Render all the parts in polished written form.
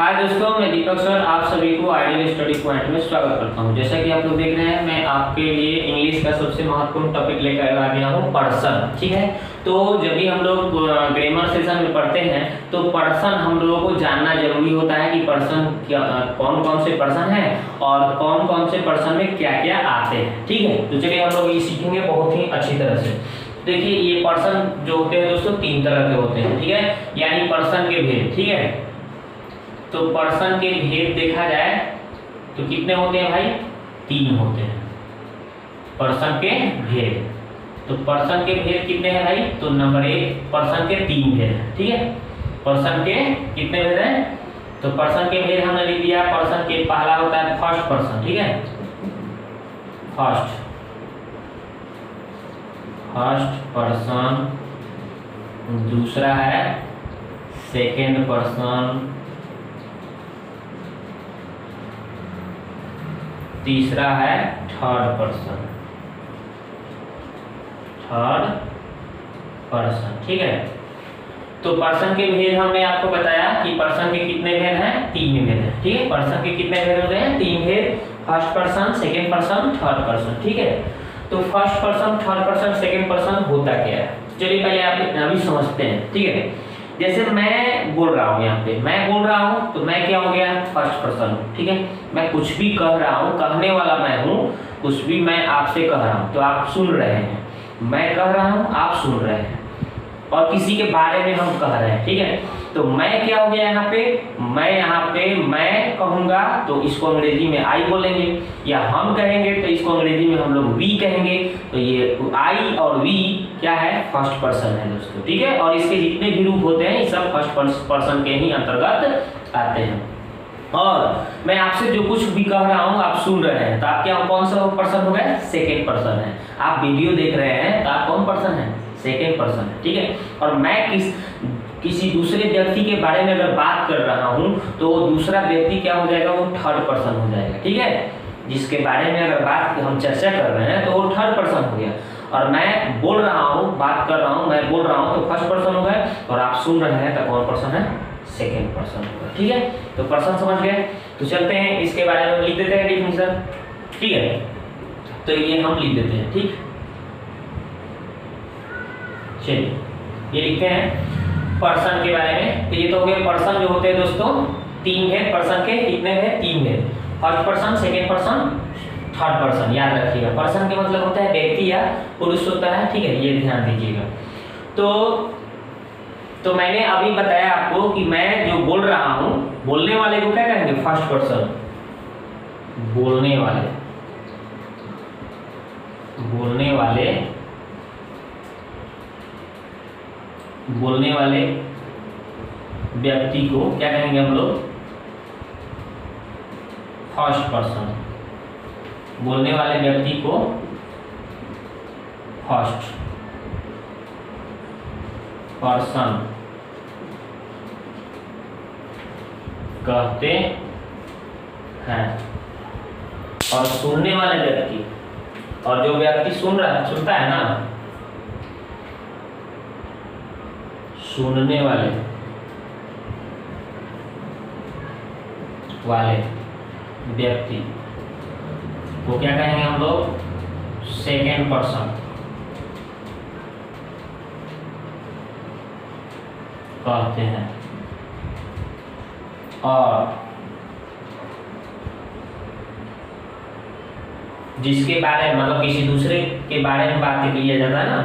हाय दोस्तों, मैं दीपक सर आप सभी को आइडियल स्टडी पॉइंट में स्वागत करता हूं। जैसा कि आप लोग देख रहे हैं, मैं आपके लिए इंग्लिश का सबसे महत्वपूर्ण टॉपिक लेकर आ गया हूं, पर्सन। ठीक है, तो जब भी हम लोग ग्रामर सेशन में पढ़ते हैं तो पर्सन हम लोगों को जानना जरूरी होता है कि पर्सन कौन कौन से पर्सन हैं और कौन कौन से पर्सन में क्या क्या आते हैं। ठीक है, तो चलिए हम लोग ये सीखेंगे बहुत ही अच्छी तरह से। देखिए, ये पर्सन जो होते हैं दोस्तों तीन तरह के होते हैं। ठीक है, यानी पर्सन के भेद। ठीक है, तो पर्सन के भेद देखा जाए तो कितने होते हैं भाई? तीन होते हैं पर्सन के भेद। तो पर्सन के भेद कितने हैं भाई? तो नंबर एक, पर्सन के तीन भेद हैं। ठीक है, पर्सन के कितने भेद हैं? तो पर्सन के भेद हमने लिख दिया। पर्सन के पहला होता है फर्स्ट पर्सन। ठीक है, फर्स्ट पर्सन। दूसरा है सेकेंड पर्सन। तीसरा है थर्ड पर्सन। ठीक है, तो पर्सन के भेद हमने आपको बताया कि पर्सन के कितने भेद हैं? तीन भेद हैं। ठीक है, पर्सन के कितने भेद होते हैं? तीन भेद, first person, second person, third person. ठीक है, तो first person, third person, second person होता क्या है? चलिए पहले आप अभी समझते हैं। ठीक है, जैसे मैं बोल रहा हूँ, यहाँ पे मैं बोल रहा हूँ तो मैं क्या हो गया? First person. ठीक है, मैं कुछ भी कह रहा हूँ, कहने वाला मैं हूँ। कुछ भी मैं आपसे कह रहा हूँ तो आप सुन रहे हैं। मैं कह रहा हूँ, आप सुन रहे हैं, और किसी के बारे में हम कह रहे हैं। ठीक है, तो मैं क्या हो गया यहाँ पे? मैं कहूँगा तो इसको अंग्रेजी में आई बोलेंगे, या हम कहेंगे तो इसको अंग्रेजी में हम लोग वी कहेंगे। तो ये आई और वी क्या है? फर्स्ट पर्सन है दोस्तों। ठीक है, और इसके जितने भी रूप होते हैं ये सब फर्स्ट पर्सन के ही अंतर्गत आते हैं। और मैं आपसे जो कुछ भी कह रहा हूँ आप सुन रहे हैं, तो आप क्या कौन सा पर्सन हो गया? सेकेंड पर्सन है। आप वीडियो देख रहे हैं तो आप कौन पर्सन है? सेकेंड पर्सन है। ठीक है, और मैं किसी दूसरे व्यक्ति के बारे में अगर बात कर रहा हूँ तो वो दूसरा व्यक्ति क्या हो जाएगा? वो थर्ड पर्सन हो जाएगा। ठीक है, जिसके बारे में अगर बात हम चर्चा कर रहे हैं तो वो थर्ड पर्सन हो गया। और मैं बोल रहा हूँ, बात कर रहा हूँ, मैं बोल रहा हूँ तो फर्स्ट पर्सन हो गया, और आप सुन रहे हैं तो कौन पर्सन है? सेकेंड पर्सन होगा। ठीक है, तो पर्सन समझ गए। तो चलते हैं इसके बारे में लिख देते हैं डिफिनेशन। ठीक है, तो ये हम लिख देते हैं। ठीक, चलिए ये लिखते हैं पर्सन के बारे में। तो ये तो हो गए पर्सन जो होते हैं दोस्तों तीन है। पर्सन के कितने हैं? तीन है। First person, second person, third person. याद रखिएगा, पर्सन के मतलब होता है व्यक्ति या पुरुष होता है। ठीक है, ये ध्यान दीजिएगा। तो मैंने अभी बताया आपको कि मैं जो बोल रहा हूँ, बोलने वाले को क्या कहेंगे? First person. बोलने वाले व्यक्ति को क्या कहेंगे हम लोग? First person. बोलने वाले व्यक्ति को फर्स्ट पर्सन कहते हैं। और सुनने वाले व्यक्ति, और जो व्यक्ति सुनता है ना, सुनने वाले व्यक्ति को क्या कहेंगे हम लोग? सेकेंड पर्सन कहते हैं। और जिसके बारे में मतलब किसी दूसरे के बारे में बात किया जाता है ना,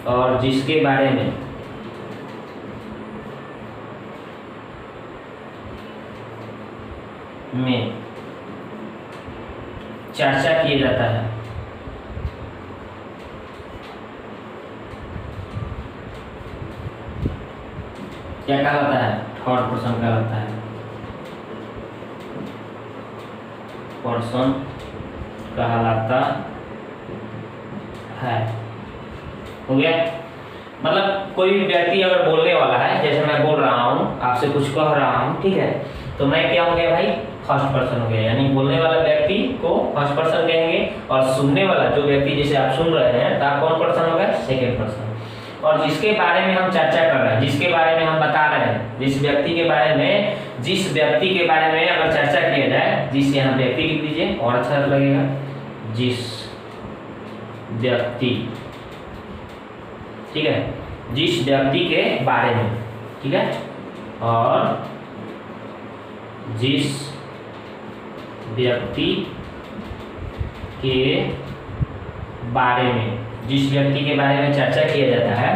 और जिसके बारे में चर्चा किया जाता है, क्या कहलाता है? थर्ड पर्सन कहलाता है। पर्सन कहलाता है। हो गया? मतलब कोई भी व्यक्ति अगर बोलने वाला है, जैसे मैं बोल रहा हूँ, आपसे कुछ कह रहा हूँ, ठीक है, तो मैं क्या हो गया भाई? फर्स्ट पर्सन हो गया। यानी बोलने वाला व्यक्ति को फर्स्ट पर्सन कहेंगे, और सुनने वाला जो व्यक्ति जैसे आप सुन रहे हैं तो आप कौन पर्सन हो गया? Second person. और जिसके बारे में हम चर्चा कर रहे हैं, जिसके बारे में हम बता रहे हैं, जिस व्यक्ति के बारे में अगर चर्चा किया जाए, जिस यहाँ व्यक्ति लिख दीजिए और अच्छा लगेगा, जिस व्यक्ति, ठीक है, जिस व्यक्ति के बारे में, ठीक है, और जिस व्यक्ति के बारे में, जिस व्यक्ति के बारे में चर्चा किया जाता है,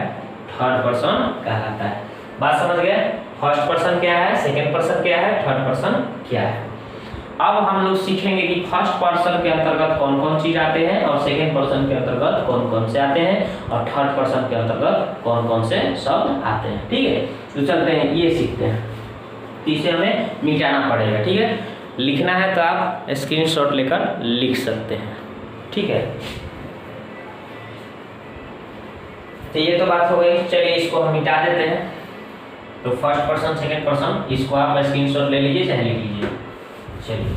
थर्ड पर्सन कहलाता है। बात समझ गए? फर्स्ट पर्सन क्या है, सेकंड पर्सन क्या है, थर्ड पर्सन क्या है। अब हम लोग सीखेंगे कि फर्स्ट पर्सन के अंतर्गत कौन कौन चीज आते हैं और सेकंड पर्सन के अंतर्गत कौन कौन से आते हैं और थर्ड पर्सन के अंतर्गत कौन कौन से शब्द आते हैं। ठीक है, तो चलते हैं ये सीखते हैं। इसे हमें मिटाना पड़ेगा। ठीक है, लिखना है तो आप स्क्रीनशॉट लेकर लिख सकते हैं। ठीक है, तो ये तो बात हो गई। चलिए इसको हम मिटा देते हैं। तो फर्स्ट पर्सन, सेकंड पर्सन, इसको आप स्क्रीनशॉट ले लीजिए चाहे लिख लीजिए। चलिए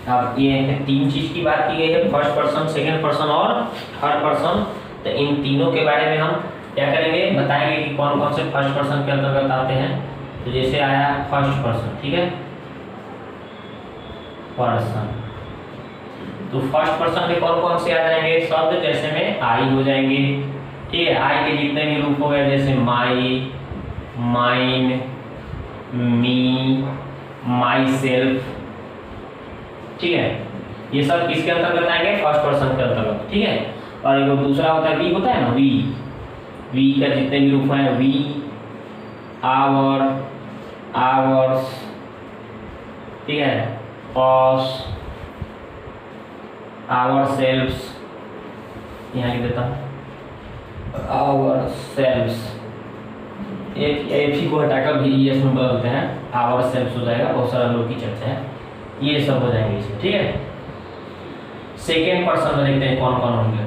अब ये तीन चीज की बात की गई है, फर्स्ट पर्सन, सेकंड पर्सन और थर्ड पर्सन। तो इन तीनों के बारे में हम क्या करेंगे, बताएंगे कि कौन कौन से फर्स्ट पर्सन के अंतर्गत आते हैं। तो जैसे आया फर्स्ट पर्सन, ठीक है, पर्सन, तो फर्स्ट पर्सन में कौन कौन से आ जाएंगे शब्द, जैसे में आई हो जाएंगे। ठीक है, आई के जितने भी रूप हो गए, जैसे माई, माइन, मी, माई सेल्फ। ठीक है, ये सब किसके अंतर्गत आएंगे, फर्स्ट पर्सन के अंतर्गत। ठीक है, और एक दूसरा होता है वी, होता है ना वी, वी का जितने भी रूप हैं, वी, आवर, आवर्स, ठीक है, अस, आवर सेल्फ्स, यहाँ लिख देता हूँ आवर सेल्फ्स, एक ही को हटाकर भी एस में बदलते हैं, आवर सेल्फ्स हो जाएगा। बहुत सारा लोग की चर्चा है, ये सब हो जाएंगे इसमें। ठीक है, सेकेंड पर्सन में देखते हैं कौन कौन होंगे।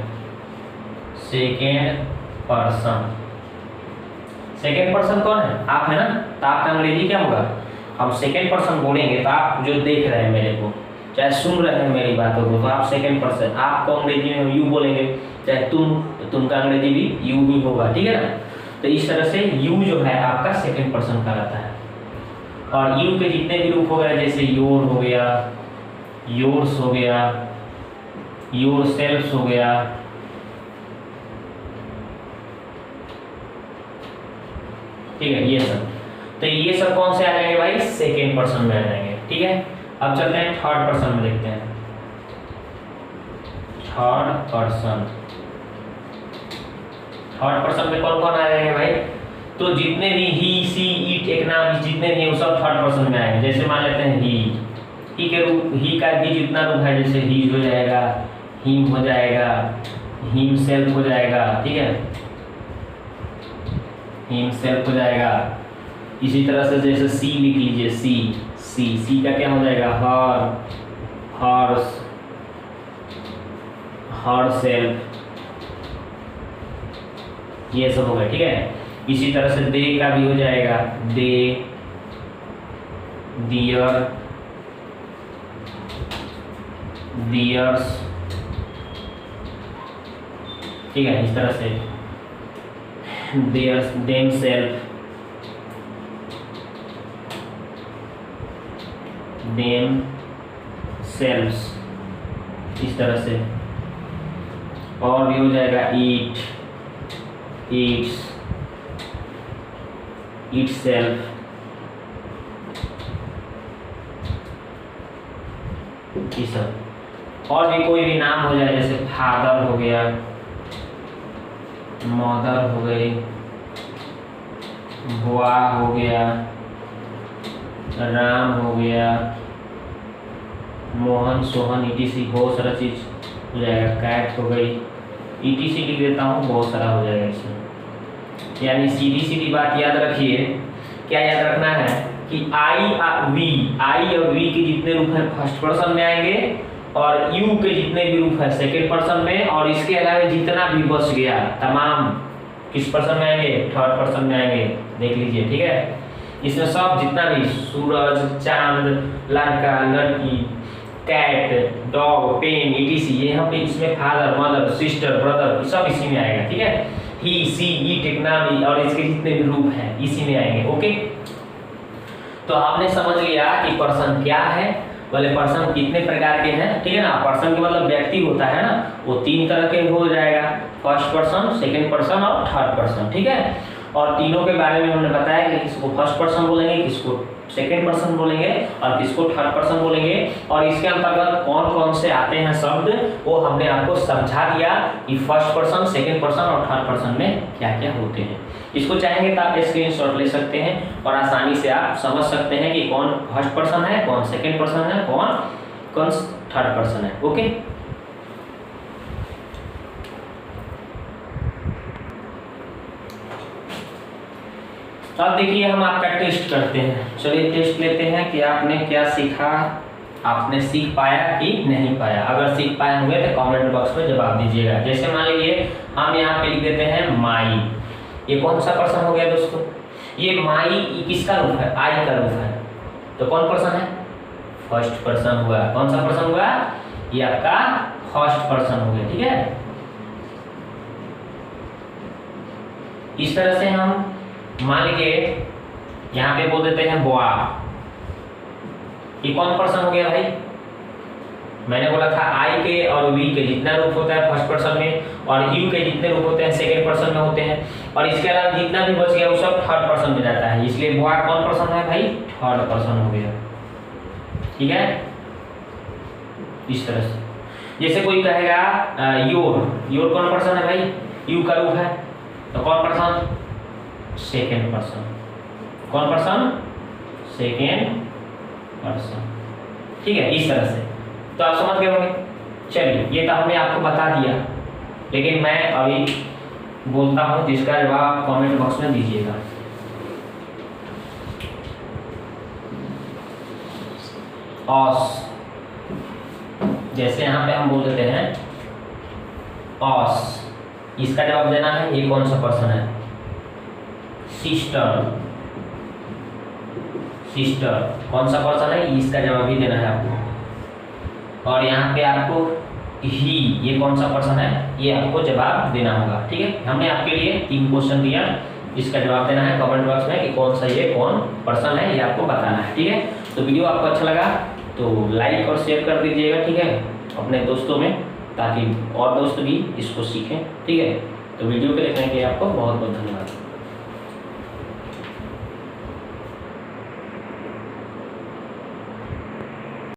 सेकेंड पर्सन, सेकेंड पर्सन कौन है, आप है ना, तो आपका अंग्रेजी क्या होगा, हम सेकेंड पर्सन बोलेंगे तो आप जो देख रहे हैं मेरे को, चाहे सुन रहे हैं मेरी बातों को, तो आप सेकेंड पर्सन, आपको अंग्रेजी में हम यू बोलेंगे, चाहे तुम का अंग्रेजी भी यू ही होगा। ठीक है ना, तो इस तरह से यू जो है आपका सेकेंड पर्सन कहलाता है। और यू के जितने भी रूप हो गए, जैसे योर हो गया, योर्स हो गया, योर सेल्फ्स हो गया, ठीक है, ये सब, तो ये सब कौन से आ जाएंगे भाई, सेकेंड पर्सन में आ जाएंगे। ठीक है, अब चलते हैं थर्ड पर्सन में, देखते हैं थर्ड पर्सन। थर्ड पर्सन में कौन कौन आ जाएंगे भाई, तो जितने भी ही, सी, इट, एक नाम, जितने भी हैं वो सब थर्ड पर्सन में आएंगे। जैसे मान लेते हैं ही के रूप, ही का भी जितना रूप है, जैसे ही हो जाएगा, हिम हो जाएगा, हिम सेल्फ हो जाएगा। ठीक है, हिम सेल्फ हो जाएगा। इसी तरह से जैसे सी लिख लीजिए, सी का क्या हो जाएगा, हर, हर्स, हर सेल्फ, ये सब हो गया। ठीक है, इसी तरह से दे का भी हो जाएगा, दे, दियर, दियर्स। ठीक है, इस तरह से theirs, them self, them selfs, इस तरह से। और भी हो जाएगा ईट, ईट्स, ईट सेल्फ, ये सब। और भी कोई भी नाम हो जाए, जैसे फादर हो गया, मदर हो गई, बुआ हो गया, राम हो गया, मोहन, सोहन, ईटीसी, बहुत सारा चीज हो जाएगा। कैट हो गई, ईटीसी लिख देता हूँ, बहुत सारा हो जाएगा इसमें। यानी सीधी सीधी बात याद रखिए, क्या याद रखना है कि आई और वी के जितने रूप हैं फर्स्ट पर्सन में आएंगे, और यू के जितने भी रूप है सेकेंड पर्सन में, और इसके अलावा जितना भी बच गया तमाम किस पर्सन में आएंगे, थर्ड पर्सन में आएंगे। देख लीजिए। ठीक है, इसमें सब जितना भी सूरज, चांद, लड़का, लड़की, कैट, डॉग, पेन, etc, ये यहाँ पे इसमें फादर, मदर, सिस्टर, ब्रदर सब इसी में आएगा। ठीक है, ही, सी, इट, इकनॉमी और इसके जितने भी रूप हैं इसी में आएंगे। ओके, तो आपने समझ लिया कि पर्सन क्या है, बोले पर्सन कितने प्रकार के हैं। ठीक है ना, पर्सन के मतलब व्यक्ति होता है ना, वो 3 तरह के हो जाएगा, फर्स्ट पर्सन, सेकंड पर्सन और थर्ड पर्सन। ठीक है, और तीनों के बारे में हमने बताया कि किसको फर्स्ट पर्सन बोलेंगे, किसको सेकंड पर्सन बोलेंगे और किसको थर्ड पर्सन बोलेंगे, और इसके अंतर्गत कौन कौन से आते हैं शब्द वो हमने आपको समझा दिया कि फर्स्ट पर्सन, सेकंड पर्सन और थर्ड पर्सन में क्या क्या होते हैं। इसको चाहेंगे तो आप स्क्रीनशॉट ले सकते हैं और आसानी से आप समझ सकते हैं कि कौन फर्स्ट पर्सन है, कौन सेकंड पर्सन है, कौन थर्ड पर्सन है। ओके, अब देखिए हम आपका टेस्ट करते हैं। चलिए टेस्ट लेते हैं कि आपने क्या सीखा, आपने सीख पाया कि नहीं पाया। अगर सीख पाए होंगे तो कमेंट बॉक्स में जवाब दीजिएगा। जैसे मान लीजिए हम यहाँ पे लिख देते हैं माई, ये कौन सा पर्सन हो गया दोस्तों, ये माई किसका रूप है, आई का रूप है, तो कौन पर्सन है, फर्स्ट पर्सन हुआ। कौन सा पर्सन हुआ, ये आपका फर्स्ट पर्सन हो गया। ठीक है, इस तरह से हम मान लीजिए यहाँ पे बोल देते हैं बोआ, ये कौन पर्सन हो गया भाई, मैंने बोला था आई के और वी के जितना रूप होता है फर्स्ट पर्सन में और यू के जितने रूप होते हैं सेकंड पर्सन में होते हैं, और इसके अलावा जितना भी बच गया वो सब थर्ड पर्सन में जाता है, इसलिए बोआ कौन पर्सन है भाई, थर्ड पर्सन हो गया। ठीक है, इस तरह से जैसे कोई कहेगा योर कौन पर्सन है भाई, यू का रूप है, तो कौन पर्सन, सेकेंड पर्सन। कौन पर्सन, सेकेंड पर्सन। ठीक है, इस तरह से तो आप समझ गए होंगे। चलिए, ये तो हमने आपको बता दिया, लेकिन मैं अभी बोलता हूँ जिसका जवाब आप कमेंट बॉक्स में दीजिएगा। ऑस, जैसे यहाँ पे हम बोल देते हैं ऑस, इसका जवाब देना है ये कौन सा पर्सन है, सिस्टर, सिस्टर कौन सा पर्सन है, इसका जवाब भी देना है आपको। और यहाँ पे आपको ही, ये कौन सा पर्सन है, ये आपको जवाब देना होगा। ठीक है, हमने आपके लिए 3 क्वेश्चन दिया, इसका जवाब देना है कमेंट बॉक्स में कि कौन सा ये कौन पर्सन है, ये आपको बताना है। ठीक है, तो वीडियो आपको अच्छा लगा तो लाइक और शेयर कर दीजिएगा। ठीक है, अपने दोस्तों में, ताकि और दोस्त भी इसको सीखें। ठीक है, तो वीडियो को देखने के लिए आपको बहुत बहुत धन्यवाद।